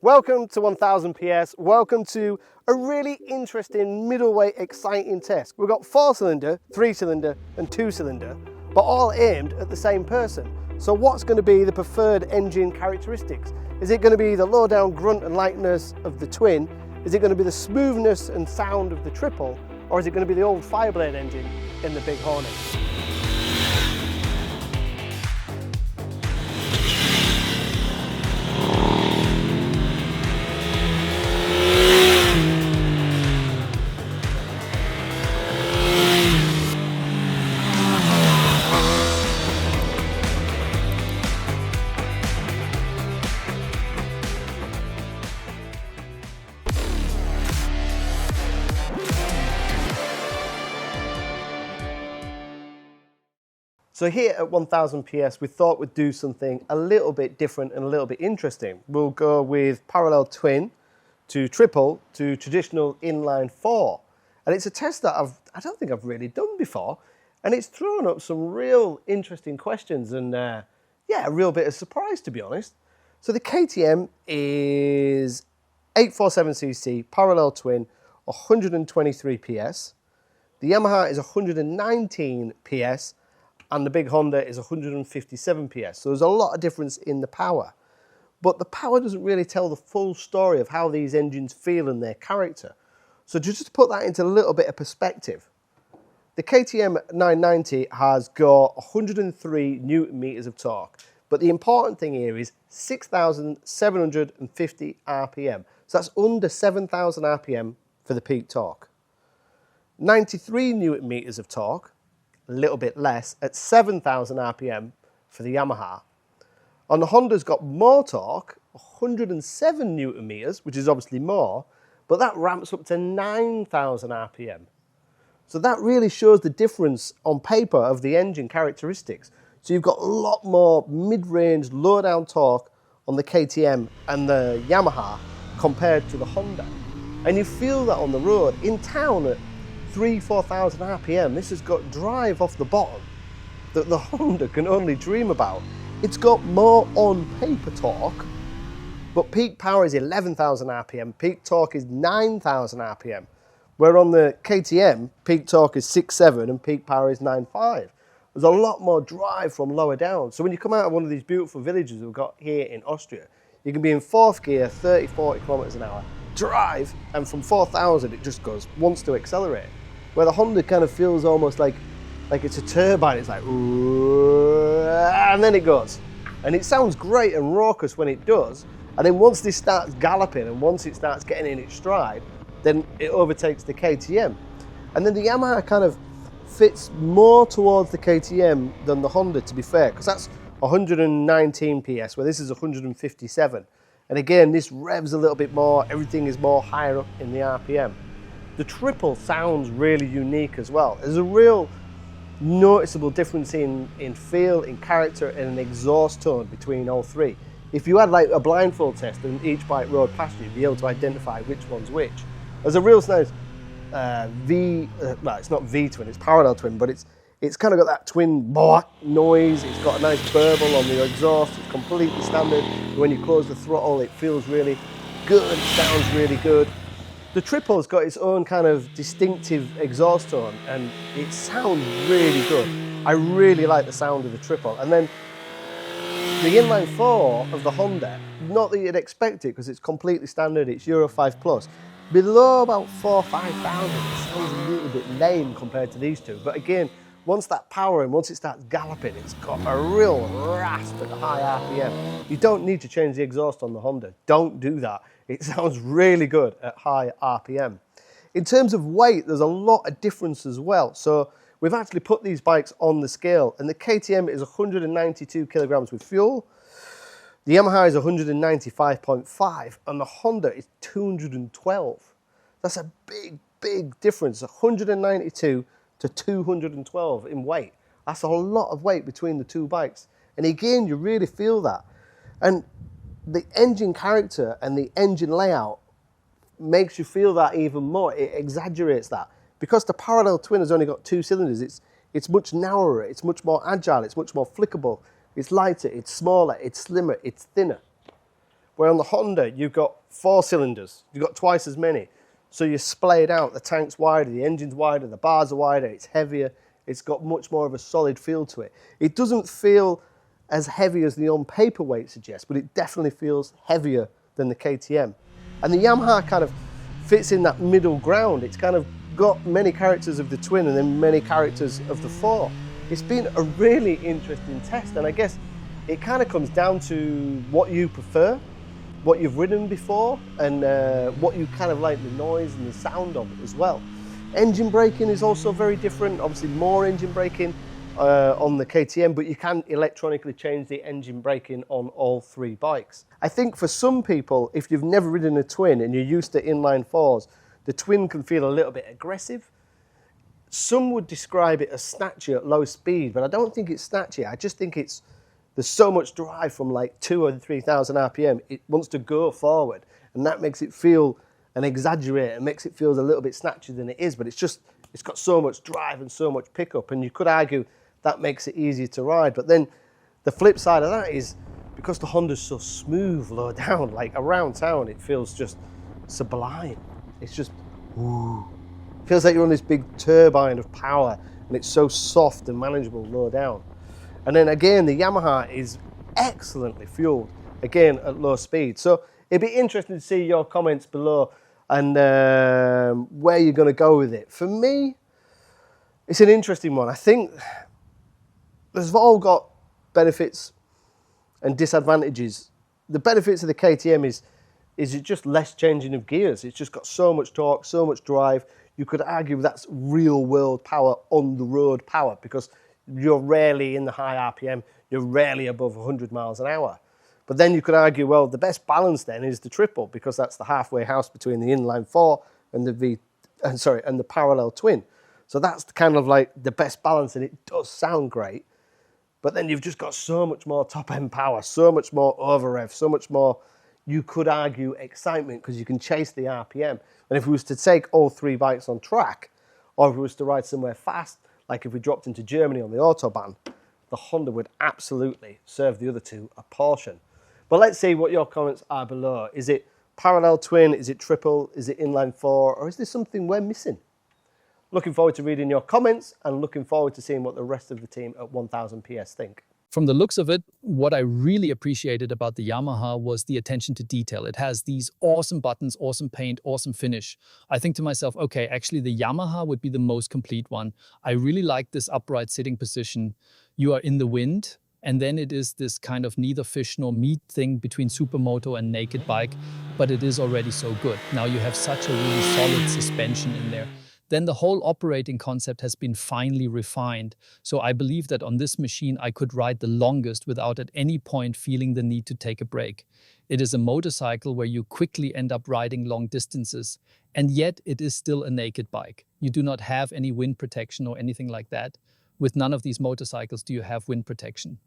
Welcome to 1000 PS, welcome to a really interesting middleweight exciting test. We've got 4-cylinder, 3-cylinder and 2-cylinder, but all aimed at the same person. So what's going to be the preferred engine characteristics? Is it going to be the low down grunt and lightness of the twin? Is it going to be the smoothness and sound of the triple? Or is it going to be the old Fireblade engine in the big Hornet? So here at 1000 PS, we thought we'd do something a little bit different and a little bit interesting. We'll go with parallel twin to triple to traditional inline four. And it's a test that I don't think I've really done before. And it's thrown up some real interesting questions and yeah, a real bit of surprise, to be honest. So the KTM is 847cc, parallel twin, 123 PS. The Yamaha is 119 PS. And the big Honda is 157 PS. So there's a lot of difference in the power. But the power doesn't really tell the full story of how these engines feel and their character. So just to put that into a little bit of perspective, the KTM 990 has got 103 Newton meters of torque. But the important thing here is 6,750 RPM. So that's under 7,000 RPM for the peak torque. 93 Newton meters of torque, a little bit less, at 7,000 RPM for the Yamaha. On the Honda's got more torque, 107 Newton meters, which is obviously more, but that ramps up to 9,000 RPM. So that really shows the difference on paper of the engine characteristics. So you've got a lot more mid-range, low-down torque on the KTM and the Yamaha compared to the Honda. And you feel that on the road. In town at 3,000–4,000 RPM, this has got drive off the bottom that the Honda can only dream about. It's got more on paper torque, but peak power is 11,000 RPM, peak torque is 9,000 RPM, where on the KTM, peak torque is 6.7 and peak power is 9.5. There's a lot more drive from lower down. So when you come out of one of these beautiful villages we've got here in Austria, you can be in fourth gear, 30–40 kilometers an hour, drive, and from 4,000 it just wants to accelerate. Where the Honda kind of feels almost like it's a turbine. It's like, and then it goes. And it sounds great and raucous when it does. And then once this starts galloping and once it starts getting in its stride, then it overtakes the KTM. And then the Yamaha kind of fits more towards the KTM than the Honda, to be fair, because that's 119 PS, where this is 157. And again, this revs a little bit more. Everything is more higher up in the RPM. The triple sounds really unique as well. There's a real noticeable difference in feel, in character, and an exhaust tone between all three. If you had like a blindfold test and each bike rode past you, you'd be able to identify which one's which. There's a real nice well, it's not V-twin, it's parallel twin, but it's kind of got that twin noise. It's got a nice burble on the exhaust. It's completely standard. When you close the throttle, it feels really good, it sounds really good. The triple's got its own kind of distinctive exhaust tone and it sounds really good. I really like the sound of the triple. And then the inline four of the Honda, not that you'd expect it because it's completely standard, it's Euro 5 plus. Below about 4–5,000, it sounds a little bit lame compared to these two. But again, once that power and once it starts galloping, it's got a real rasp at the high RPM. You don't need to change the exhaust on the Honda. Don't do that. It sounds really good at high RPM. In terms of weight, there's a lot of difference as well. So we've actually put these bikes on the scale, and the KTM is 192 kilograms with fuel. The Yamaha is 195.5, and the Honda is 212. That's a big, big difference, 192 to 212 in weight. That's a lot of weight between the two bikes. And again, you really feel that. And the engine character and the engine layout makes you feel that even more. It exaggerates that. Because the parallel twin has only got 2 cylinders, it's much narrower, it's much more agile, it's much more flickable, it's lighter, it's smaller, it's slimmer, it's thinner. Where on the Honda, you've got 4 cylinders. You've got twice as many. So you're splayed out. The tank's wider, the engine's wider, the bars are wider, it's heavier. It's got much more of a solid feel to it. It doesn't feel as heavy as the on-paper weight suggests, but it definitely feels heavier than the KTM. And the Yamaha kind of fits in that middle ground. It's kind of got many characters of the twin and then many characters of the 4. It's been a really interesting test, and I guess it kind of comes down to what you prefer, what you've ridden before, and what you kind of like the noise and the sound of it as well. Engine braking is also very different, obviously more engine braking on the KTM, but you can electronically change the engine braking on all 3 bikes. I think for some people, if you've never ridden a twin and you're used to inline 4s, the twin can feel a little bit aggressive. Some would describe it as snatchy at low speed, but I don't think it's snatchy. I just think there's so much drive from like 2,000 or 3,000 RPM. It wants to go forward, and that makes it feel and exaggerate and makes it feel a little bit snatchier than it is, but it's got so much drive and so much pickup, and you could argue that makes it easier to ride. But then the flip side of that is because the Honda's so smooth low down, like around town, it feels just sublime. It's just, ooh. It feels like you're on this big turbine of power, and it's so soft and manageable low down. And then again, the Yamaha is excellently fueled, again at low speed. So it'd be interesting to see your comments below and where you're going to go with it. For me, it's an interesting one. I think they've all got benefits and disadvantages. The benefits of the KTM is it just less changing of gears. It's just got so much torque, so much drive. You could argue that's real world power, on the road power, because you're rarely in the high RPM, you're rarely above 100 miles an hour. But then you could argue, well, the best balance then is the triple, because that's the halfway house between the inline 4 and the parallel twin. So that's kind of like the best balance, and it does sound great. But then you've just got so much more top-end power, so much more over-rev, so much more, you could argue, excitement, because you can chase the RPM. And if we was to take all 3 bikes on track, or if we was to ride somewhere fast, like if we dropped into Germany on the Autobahn, the Honda would absolutely serve the other 2 a portion. But let's see what your comments are below. Is it parallel twin? Is it triple? Is it inline 4? Or is there something we're missing? Looking forward to reading your comments and looking forward to seeing what the rest of the team at 1000 PS think. From the looks of it, what I really appreciated about the Yamaha was the attention to detail. It has these awesome buttons, awesome paint, awesome finish. I think to myself, okay, actually the Yamaha would be the most complete one. I really like this upright sitting position. You are in the wind, and then it is this kind of neither fish nor meat thing between supermoto and naked bike, but it is already so good. Now you have such a really solid suspension in there. Then the whole operating concept has been finely refined. So I believe that on this machine, I could ride the longest without at any point feeling the need to take a break. It is a motorcycle where you quickly end up riding long distances, and yet it is still a naked bike. You do not have any wind protection or anything like that. With none of these motorcycles do you have wind protection.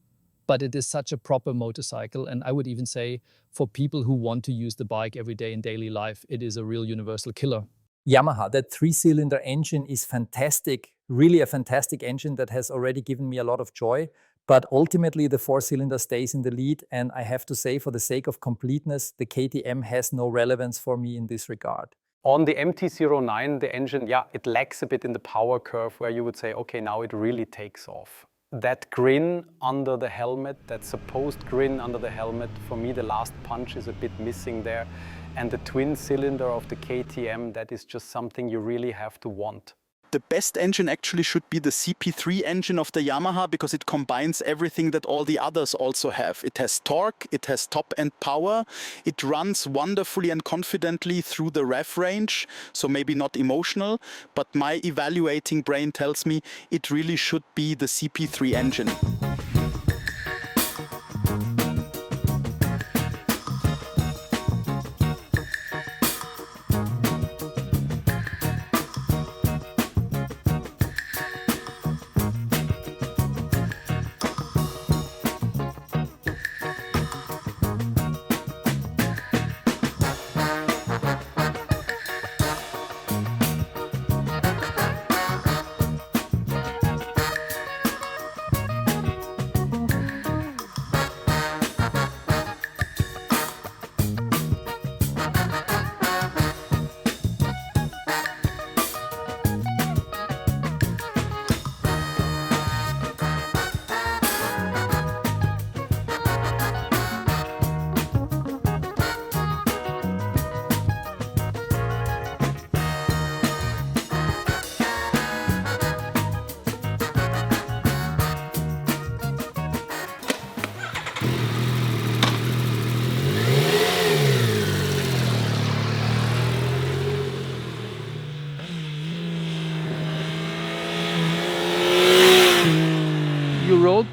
But it is such a proper motorcycle, and I would even say for people who want to use the bike every day in daily life, it is a real universal killer. Yamaha, that 3-cylinder engine is fantastic, really a fantastic engine that has already given me a lot of joy. But ultimately the 4-cylinder stays in the lead, and I have to say, for the sake of completeness, the KTM has no relevance for me in this regard. On the MT-09, the engine, yeah, it lacks a bit in the power curve where you would say, okay, now it really takes off. That grin under the helmet, that supposed grin under the helmet, for me the last punch is a bit missing there. And the twin cylinder of the KTM, that is just something you really have to want. The best engine actually should be the CP3 engine of the Yamaha, because it combines everything that all the others also have. It has torque, it has top-end power, it runs wonderfully and confidently through the rev range, so maybe not emotional, but my evaluating brain tells me it really should be the CP3 engine.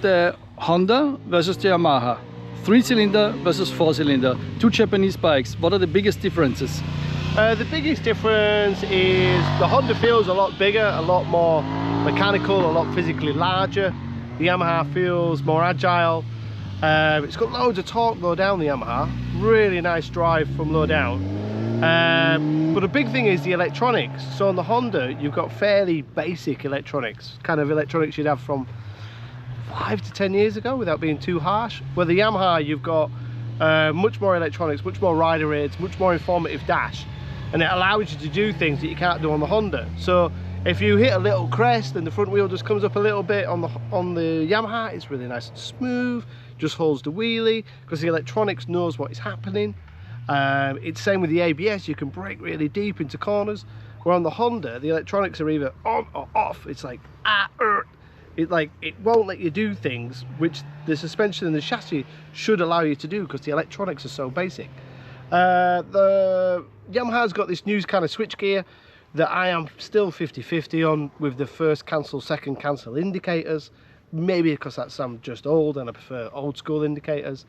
the Honda versus the Yamaha. 3-cylinder versus 4-cylinder. Two Japanese bikes. What are the biggest differences? The biggest difference is the Honda feels a lot bigger, a lot more mechanical, a lot physically larger. The Yamaha feels more agile. It's got loads of torque low down, the Yamaha. Really nice drive from low down. But a big thing is the electronics. So on the Honda, you've got fairly basic electronics, kind of electronics you'd have from 5 to 10 years ago without being too harsh. Where the Yamaha, you've got much more electronics, much more rider aids, much more informative dash, and it allows you to do things that you can't do on the Honda. So if you hit a little crest and the front wheel just comes up a little bit on the Yamaha, it's really nice and smooth, just holds the wheelie because the electronics knows what is happening. It's same with the ABS, you can brake really deep into corners, where on the Honda the electronics are either on or off. It's like it won't let you do things which the suspension and the chassis should allow you to do because the electronics are so basic. The Yamaha's got this new kind of switch gear that I am still 50-50 on, with the first cancel, second cancel indicators. Maybe because I'm just old and I prefer old school indicators.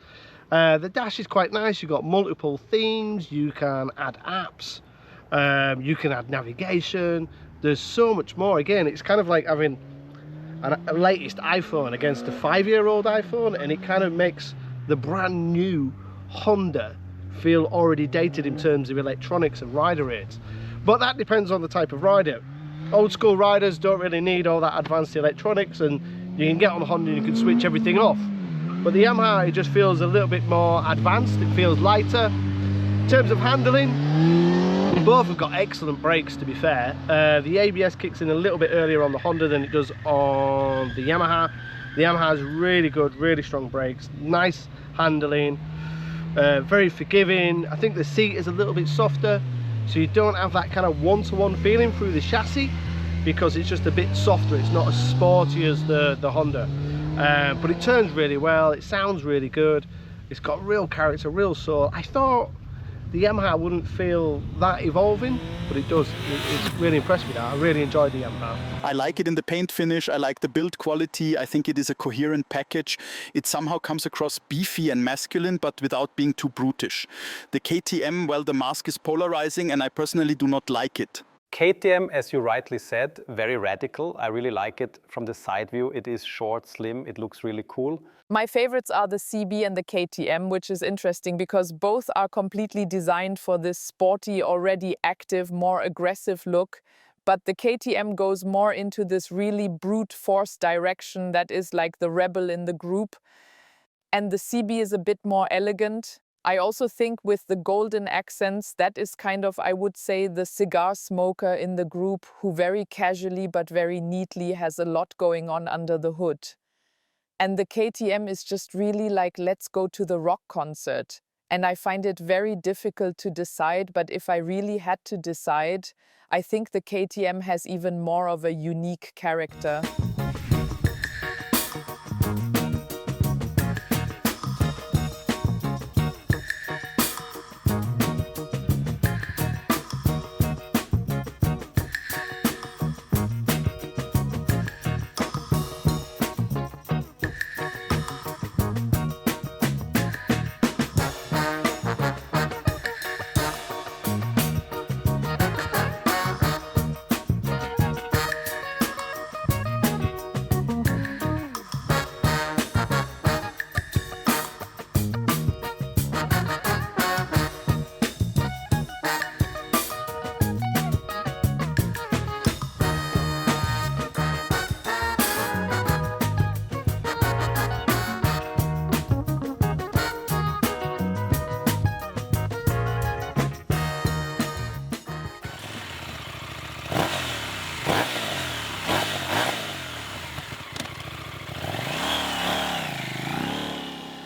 The dash is quite nice. You've got multiple themes, you can add apps, you can add navigation. There's so much more. Again, it's kind of like having a latest iPhone against a 5-year-old iPhone, and it kind of makes the brand new Honda feel already dated in terms of electronics and rider aids. But that depends on the type of rider. Old school riders don't really need all that advanced electronics, and you can get on the Honda and you can switch everything off. But the Yamaha, it just feels a little bit more advanced, it feels lighter. In terms of handling, both have got excellent brakes, to be fair. The ABS kicks in a little bit earlier on the Honda than it does on the Yamaha. The Yamaha has really good, really strong brakes, nice handling, very forgiving. I think the seat is a little bit softer, so you don't have that kind of one-to-one feeling through the chassis because it's just a bit softer. It's not as sporty as the Honda, but it turns really well, it sounds really good, it's got real character, real soul. I thought the Yamaha wouldn't feel that evolving, but it does. It's really impressed me that. I really enjoyed the Yamaha. I like it in the paint finish, I like the build quality, I think it is a coherent package. It somehow comes across beefy and masculine, but without being too brutish. The KTM, well, the mask is polarizing and I personally do not like it. KTM, as you rightly said, very radical. I really like it from the side view. It is short, slim, it looks really cool. My favorites are the CB and the KTM, which is interesting because both are completely designed for this sporty, already active, more aggressive look. But the KTM goes more into this really brute force direction that is like the rebel in the group. And the CB is a bit more elegant. I also think with the golden accents, that is kind of, I would say, the cigar smoker in the group who very casually but very neatly has a lot going on under the hood. And the KTM is just really like, let's go to the rock concert. And I find it very difficult to decide, but if I really had to decide, I think the KTM has even more of a unique character.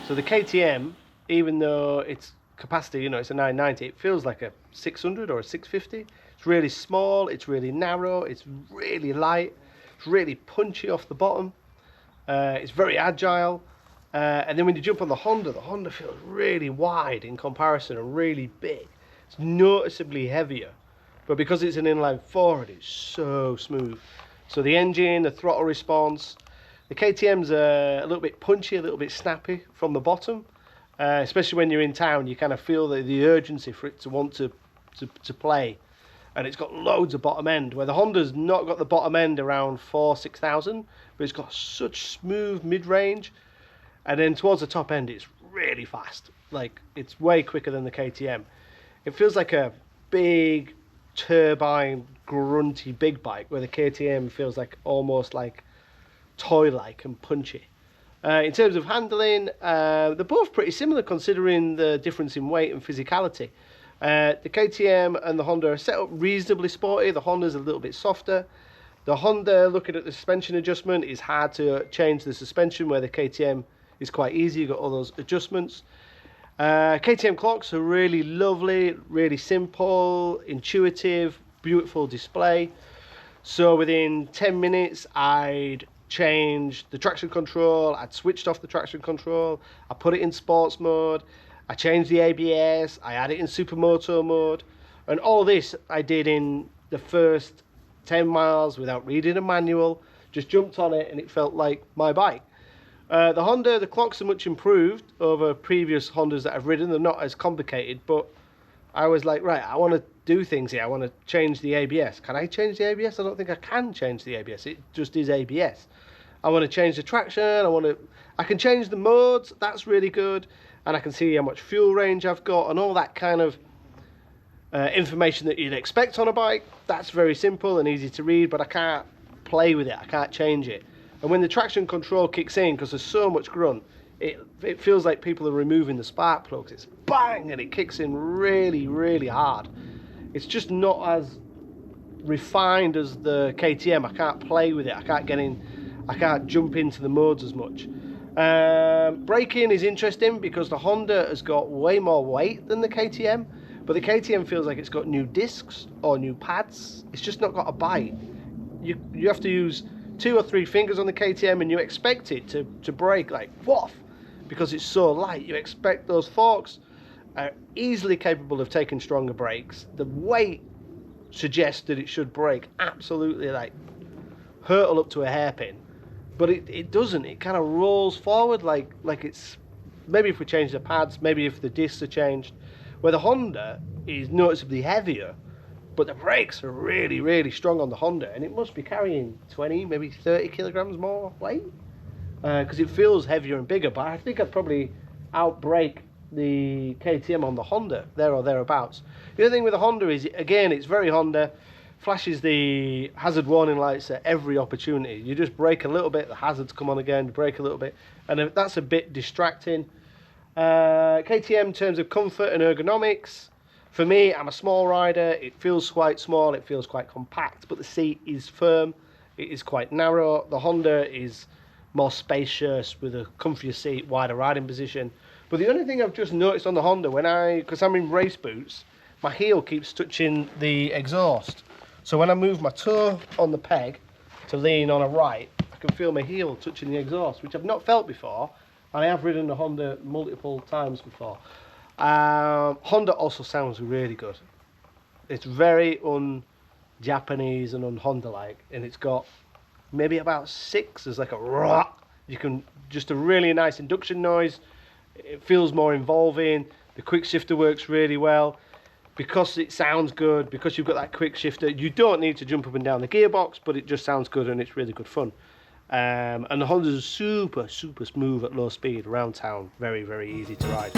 So the KTM, even though its capacity, you know, it's a 990, it feels like a 600 or a 650. It's really small, it's really narrow, it's really light, it's really punchy off the bottom. It's very agile. And then when you jump on the Honda feels really wide in comparison and really big. It's noticeably heavier, but because it's an inline 4, it is so smooth. So the engine, the throttle response, The KTM's a little bit punchy, a little bit snappy from the bottom, especially when you're in town. You kind of feel the urgency for it to want to play, and it's got loads of bottom end, where the Honda's not got the bottom end around 6,000, but it's got such smooth mid-range, and then towards the top end it's really fast. Like, it's way quicker than the KTM. It feels like a big turbine grunty big bike, where the KTM feels like almost like toy-like and punchy. In terms of handling, they're both pretty similar considering the difference in weight and physicality. The KTM and the Honda are set up reasonably sporty. The Honda's a little bit softer. The Honda, looking at the suspension adjustment, is hard to change the suspension, where the KTM is quite easy. You've got all those adjustments. KTM clocks are really lovely, really simple, intuitive, beautiful display. So within 10 minutes, I'd changed the traction control, I'd switched off the traction control, I put it in sports mode, I changed the ABS, I had it in supermoto mode, and all this I did in the first 10 miles without reading a manual. Just jumped on it and it felt like my bike. The Honda, the clocks are much improved over previous Hondas that I've ridden. They're not as complicated, but I was like, right, I want to do things here. I want to change the ABS. Can I change the ABS? I don't think I can change the ABS. It just is ABS. I want to change the traction. I can change the modes. That's really good. And I can see how much fuel range I've got and all that kind of information that you'd expect on a bike. That's very simple and easy to read, but I can't play with it. I can't change it. And when the traction control kicks in, because there's so much grunt, it feels like people are removing the spark plugs. It's bang, and it kicks in really, really hard. It's just not as refined as the KTM. I can't play with it. I can't jump into the modes as much. Braking is interesting because the Honda has got way more weight than the KTM, but the KTM feels like it's got new discs or new pads. It's just not got a bite. You have to use 2 or 3 fingers on the KTM, and you expect it to brake like woof, because it's so light. You expect those forks are easily capable of taking stronger brakes. The weight suggests that it should brake absolutely like hurtle up to a hairpin, but it doesn't. It kind of rolls forward like it's, maybe if we change the pads, maybe if the discs are changed, where the Honda is noticeably heavier, but the brakes are really, really strong on the Honda, and it must be carrying 20, maybe 30 kilograms more weight, because it feels heavier and bigger. But I think I'd probably outbrake the KTM on the Honda, there or thereabouts. The other thing with the Honda is, again, it's very Honda, flashes the hazard warning lights at every opportunity. You just brake a little bit, the hazards come on again, brake a little bit, and that's a bit distracting. KTM in terms of comfort and ergonomics, for me, I'm a small rider. It feels quite small, it feels quite compact, but the seat is firm, it is quite narrow. The Honda is more spacious with a comfier seat, wider riding position. But the only thing I've just noticed on the Honda, because I'm in race boots, my heel keeps touching the exhaust. So when I move my toe on the peg to lean on a right, I can feel my heel touching the exhaust, which I've not felt before. And I have ridden the Honda multiple times before. Honda also sounds really good. It's very un-Japanese and un-Honda-like, and it's got maybe about 6. There's like a rock. Just a really nice induction noise. It feels more involving. The quick shifter works really well. Because it sounds good, because you've got that quick shifter, you don't need to jump up and down the gearbox, but it just sounds good and it's really good fun. And the Hondas are super, super smooth at low speed around town. Very, very easy to ride.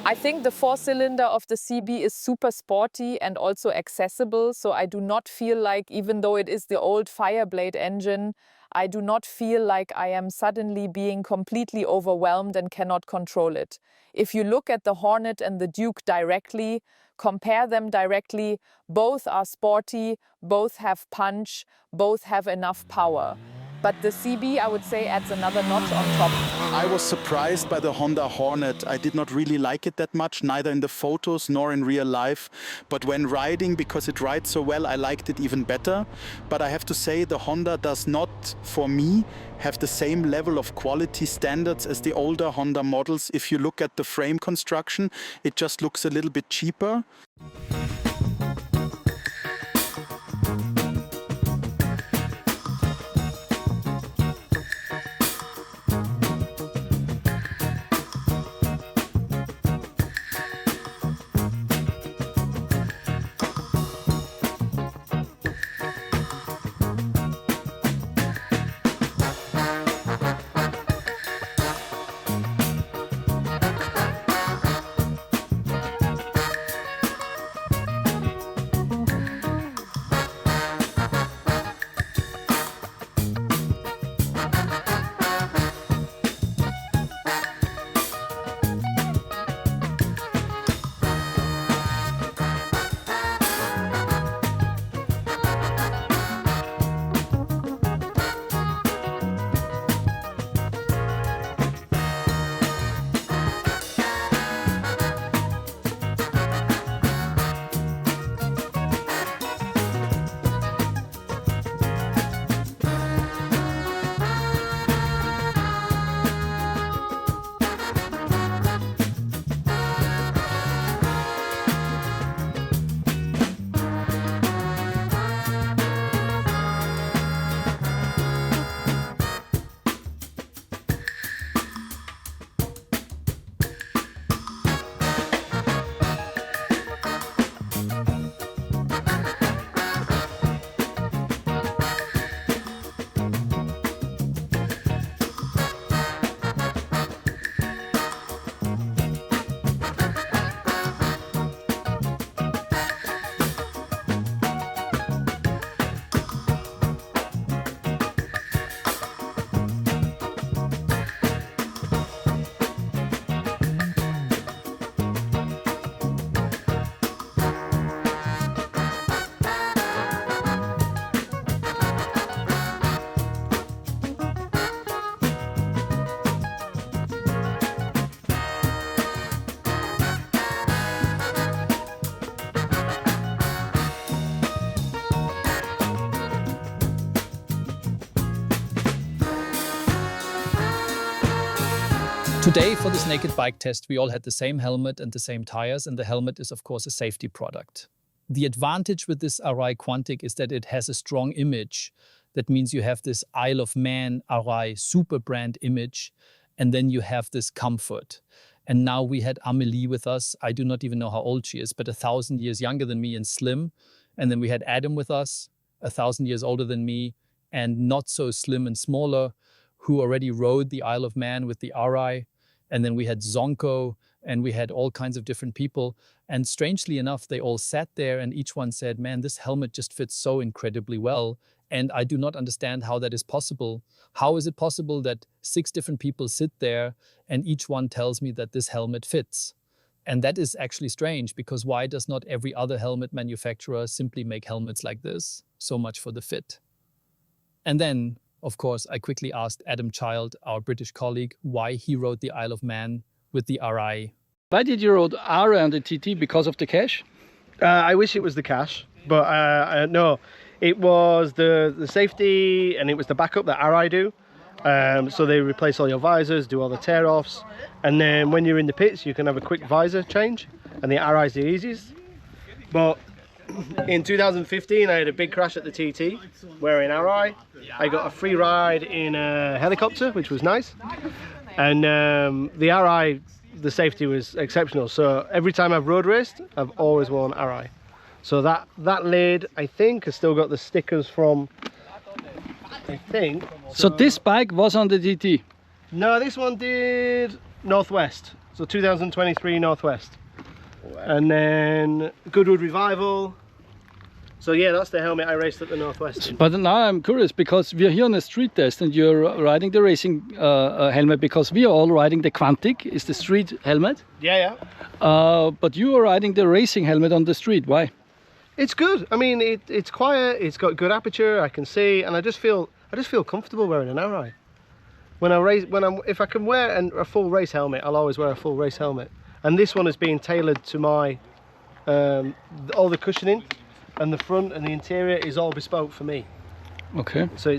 I think the 4-cylinder of the CB is super sporty and also accessible, so I do not feel like, even though it is the old Fireblade engine, I do not feel like I am suddenly being completely overwhelmed and cannot control it. If you look at the Hornet and the Duke directly, compare them directly, both are sporty, both have punch, both have enough power. But the CB, I would say, adds another notch on top. I was surprised by the Honda Hornet. I did not really like it that much, neither in the photos nor in real life. But when riding, because it rides so well, I liked it even better. But I have to say, the Honda does not, for me, have the same level of quality standards as the older Honda models. If you look at the frame construction, it just looks a little bit cheaper. Today, for this naked bike test, we all had the same helmet and the same tires, and the helmet is, of course, a safety product. The advantage with this Arai Quantic is that it has a strong image. That means you have this Isle of Man Arai super brand image, and then you have this comfort. And now we had Amelie with us. I do not even know how old she is, but 1,000 years younger than me and slim. And then we had Adam with us, 1,000 years older than me, and not so slim and smaller, who already rode the Isle of Man with the Arai. And then we had Zonko, and we had all kinds of different people. And strangely enough, they all sat there and each one said, man, this helmet just fits so incredibly well. And I do not understand how that is possible. How is it possible that 6 different people sit there and each one tells me that this helmet fits? And that is actually strange, because why does not every other helmet manufacturer simply make helmets like this? So much for the fit. And then, of course, I quickly asked Adam Child, our British colleague, why he rode the Isle of Man with the Arai. Why did you ride Arai on the TT? Because of the cash? I wish it was the cash, but no. It was the safety, and it was the backup that Arai do. So they replace all your visors, do all the tear-offs, and then when you're in the pits, you can have a quick visor change, and the Arai's the easiest. But in 2015, I had a big crash at the TT wearing Arai. I got a free ride in a helicopter, which was nice. And the Arai, the safety was exceptional. So every time I've road raced, I've always worn Arai. So that lid, I think, has still got the stickers from, I think. So this bike was on the TT? No, this one did Northwest. So 2023 Northwest. And then Goodwood Revival. So yeah, that's the helmet I raced at the Northwest. But now I'm curious because we are here on a street test and you're riding the racing helmet because we are all riding the Quantic, is the street helmet. Yeah. But you are riding the racing helmet on the street. Why? It's good. I mean, it's quiet. It's got good aperture. I can see, and I just feel comfortable wearing an Arai. If I can wear a full race helmet, I'll always wear a full race helmet. And this one has been tailored to my all the cushioning, and the front and the interior is all bespoke for me. Okay. So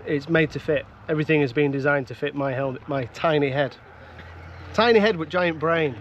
it's made to fit. Everything has been designed to fit my helmet, my tiny head with giant brain.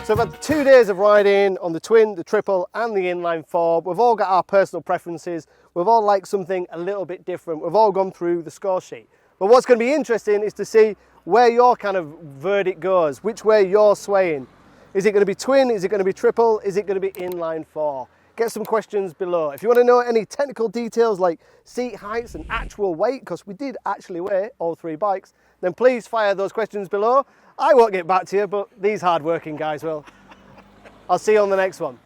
So I've had 2 days of riding on the twin, the triple and the inline four. We've all got our personal preferences. We've all liked something a little bit different. We've all gone through the score sheet. But what's going to be interesting is to see where your kind of verdict goes, which way you're swaying. Is it going to be twin? Is it going to be triple? Is it going to be inline four? Get some questions below. If you want to know any technical details like seat heights and actual weight, because we did actually weigh all 3 bikes, then please fire those questions below. I won't get back to you, but these hard-working guys will. I'll see you on the next one.